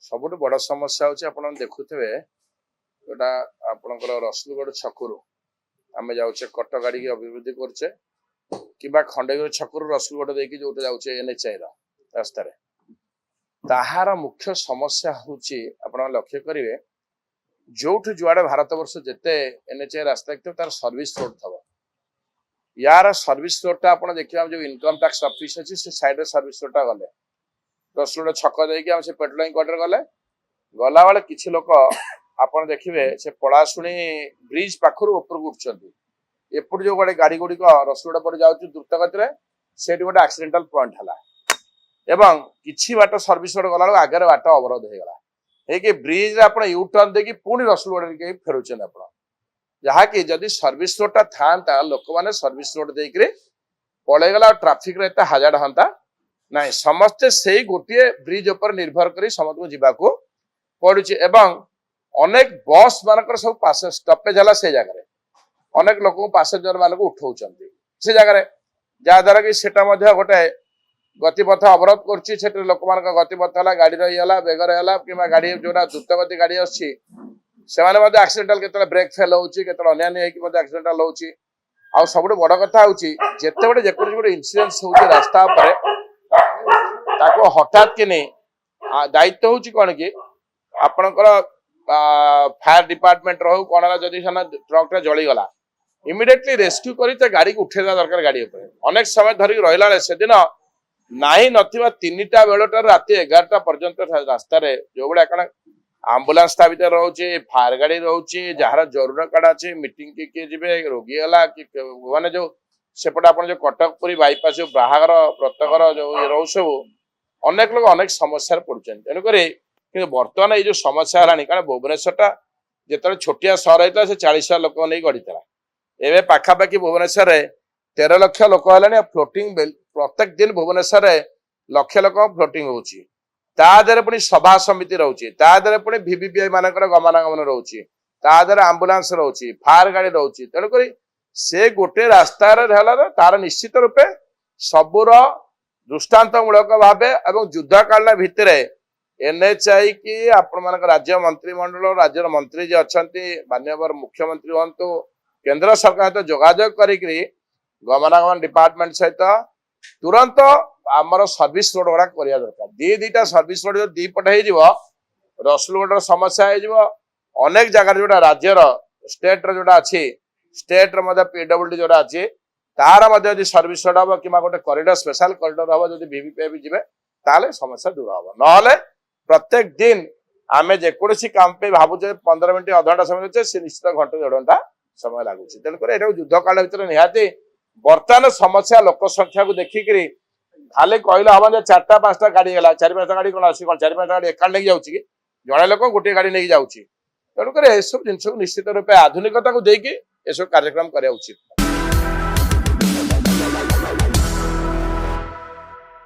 सबुठ बड़ समस्या हूँ आप देखुवे जोटा आपणकर रसुलगढ़ छकु आम जाऊे कटक गाड़ी की अभिवृद्धि करुचे कि खंडगिरी छकु रसुलगढ़ देखिए जो जाऊे NHI रास्त ताहार मुख्य समस्या हूँ आप लक्ष्य करेंगे जो जुआड़े भारत वर्ष जिते NHI रास्ता तार सर्विस रोड थव यार सर्विस रोड आप देखिए जो इनकम टैक्स ऑफिस अच्छी से साइड सर्विस रोडा गले रसुलगढ़ छक देखिए से पेट्रोलिंग क्वार्टर गले गला बेले किसी लोक आपड़ देखिए से पलाशुणी ब्रिज पाखर ऊपर उठुंट एपट जो गोटे गाड़ी गुड़िक रसुलगढ़ पर जाऊँ द्रुत गति से गोटे एक्सीडेंटल पॉइंट है किसी बाट सर्विस रोड गला आगे बाट अवरोध होगा ये ब्रिज आप यू टर्न देखिए पुणी रसुलगढ़ फेरुचे आप जहाँकि जदि सर्विस रोडा था लोक मैंने सर्विस रोड देकर पलैगला ट्राफिक एत हाजार्ड हाँ ना समस्ते से गोटे ब्रिज उपर निर्भर कर समस्त को जीवाक पड़ुची अनेक बस मानकर सब स्टपेज है से जगह अनेक लोक पासेंजर मान उठाऊ से जगह जहाद्वारा कि सेटा गोटे गतिपथ अवरोध कर लोक मान गतिपथ है गाड़ी रहीगला बेग रहीगला कि गाड़ी जो द्रुत गति गाड़ी आसी एक्सीडेंटल के ब्रेक फेल होते अन्य एक्सीडेंटल हो सब बड़ कथा हूँ जिते बड़े गोटे इन्सीडेंस हो रास्ता हठात कि दायित्व हूँ कौन कि आपणकर फायर डिपार्टमेंट रो कौन जदि ट्रक जलीगला इमिडिएटली रेस्क्यू कर गाड़ी को उठेगा दरकार गाड़ी अनेक समय धरिक रहा से दिन नाई नथिबा 3टा बेलटार राति 11टा पर्यंत रास्ता जो भाया कण आम्बुलांस ता भीतर रोचे फायर गाड़ी रोचे जार जरूर कार्ड अच्छे मीटिंग किए जी रोगी है कि माने जो सेपटे आप जो कटक पुरी बाईपास जो बाहागर प्रत्येकर जो रो सब अनेक लोग अनेक समस्या पड़ुं तेणुक बर्तमान ये जो समस्या है कारण भुवनेश्वर जो छोटिया सहर होता से 40,000 लोक नहीं गढ़ी एवं पाखापाखि भुवनेश्वर 13 लाख लोक है फ्लोटिंग प्रत्येक दिन भुवनेश्वर लक्ष लोक फ्लोटिंग होदेह पुणी सभा समिति रोचे पुणी VVPI मानक गमनागमन रोचे आंबुलांस रोचे फायर गाड़ी रोचे तेणुक से गोटे रास्तार तार निश्चित रूपे सबूर दृष्टांतमूलक भाव युद्ध काल भितर NHI की आपण राज्य मंत्रिमंडल राज्य मंत्री जी अच्छा माननीय मुख्यमंत्री हूँ केंद्र सरकार सहित जोगाजोग कर गमनागमन डिपार्टमेंट सहित तुरंत आमर सर्विस रोड गुड़ा करवा दरकार दीटा सर्विस रोड जो दीपट हो रसुलगढ़ समस्या हो अनेक जगह जोटा राज्यर स्टेट जोटा अच्छी स्टेट PWD जोटा अच्छी तार सर्विस रोड हम कि गोटे कॉरिडोर स्पेशल कॉरिडोर हम जो VVPI भी जी ताले समस्या दूर हम ना प्रत्येक दिन आम जेकोसी काम पे भावुचे 15 मिनट अध घंटा समय अच्छे निश्चित घंटे 1.5 घंटा समय लगुच तेणुक युद्ध काल भर निहाती बर्तमान समस्या लोक संख्या को देखिक खाली कहले हम 4टा 5टा गाड़ी है 4-5टा गाड़ी कौन आस 4-5टा गाड़ी एका नहीं जाऊँगी कि जड़े लोक गोटे गाड़ी नहीं जाऊँगी तेणुक सब जिन निश्चित रूपे आधुनिकता को देकी ये सब कार्यक्रम करा उचित।